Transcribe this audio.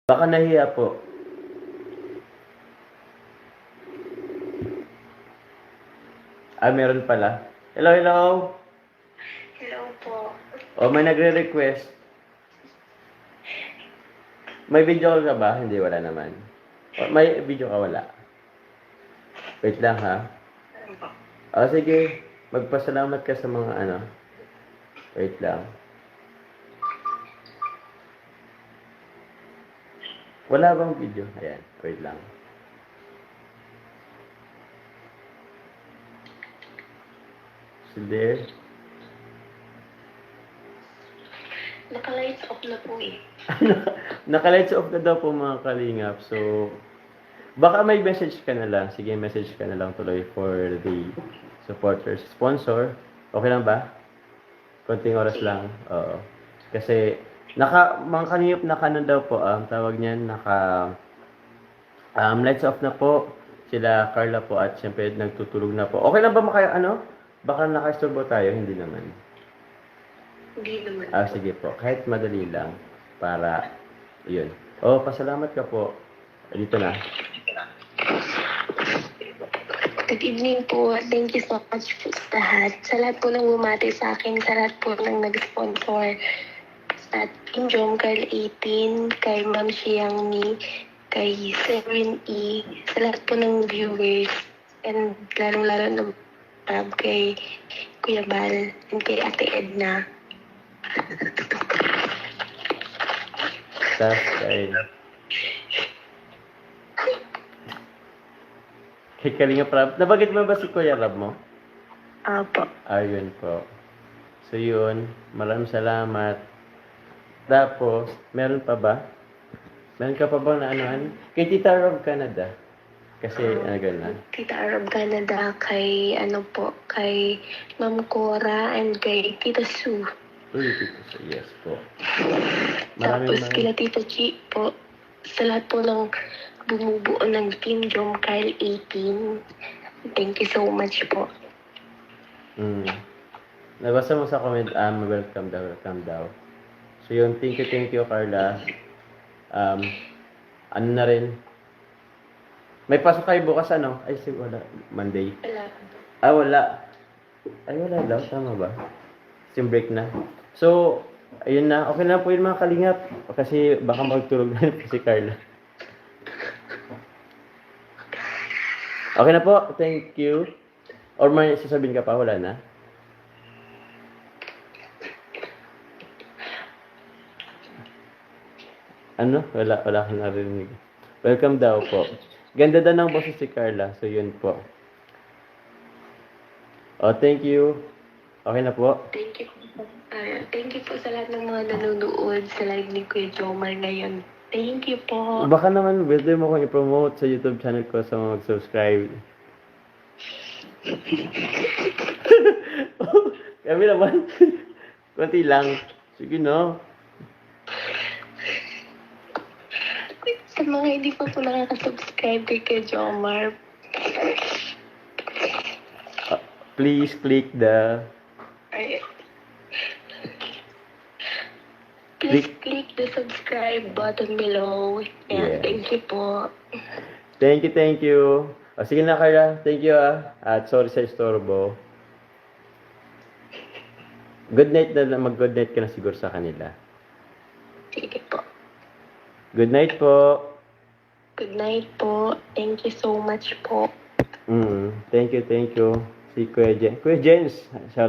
Baka nahiya po. Meron pala. Hello, hello. Hello po. May nagre-request. May video call ka ba? Hindi, wala naman. May video ka, wala. Wait lang, ha? Sige. Magpasalamat ka sa mga ano. Wait lang. Wala bang video? Ayan, wait lang. So there. Naka-lights off na po eh. Naka-lights off na daw po mga kalingap. So, baka may message ka na lang. Sige, message ka na lang tuloy for the supporters. Sponsor. Okay lang ba? Konting oras lang. Oo. Kasi, mga kalingap daw po. Tawag niyan, lights off na po. Sila Carla po at syempre nagtutulog na po. Okay lang ba baka naka-istorbo tayo? Hindi naman. Hindi naman. Sige po. Kahit madali lang. Para, yun. Pasalamat ka po. Dito na. Good evening po. Thank you so much po sa lahat. Sa lahat po ng bumati sa akin, sa lahat po ng nag-sponsor. Sa Team Jomcarl 18, kay Ma'am Xiang Mi, kay Severin E, sa lahat po ng viewers, and lalong-lalo na kay Kuya Bal, and kay Ate Edna. Tapos kay Kalinga Prab. Nabagit mo ba si Kuya Rab mo? Apo. Ayun po. So yun, maraming salamat. Tapos, meron pa ba? Meron ka pa ba na anuhan? Kay Tita Rob Canada. Kasi, gano'n. Tita Arab Canada, kay kay Ma'am Cora, and kay Tita Sue. Uy, Tita Sue, yes po. Tapos kila Tita Chi po, sa lahat po ng bumubuo ng Team Jomcarl 18. Thank you so much po. Nabasa mo sa comment, welcome daw. So yun, thank you Carla. Ano na rin? May pasok kayo bukas wala. Monday. Wala. Wala. Wala daw. Tama ba? Yung break na. So, ayun na. Okay na po yun mga kalingap. Kasi baka magtulog na si Carla. Okay na po. Thank you. Or may sasabihin ka pa? Wala na? Wala ka narinig. Welcome daw po. Ganda daw ng boses si Carla. So, yun po. Thank you. Okay na po. Thank you. Thank you po sa lahat ng mga nanonood sa live ni Kuya Jomar ngayon. Thank you po. Baka naman, pwede mo kong i-promote sa YouTube channel ko sa mga mag-subscribe. Kami naman. Kunti lang. Sige no. Sa mga hindi pa po nakaka-subscribe kay Kuya Jomar, Please click the... Please click the subscribe button below. Yes. Thank you po. Thank you. Sige na Carla. Thank you At sorry sa istorbo. Good night na. Mag-good night ka na siguro sa kanila. Sige po. Good night po. Good night po. Thank you so much po. Thank you. Si Kuya Jens. Kuya Jens, shout out.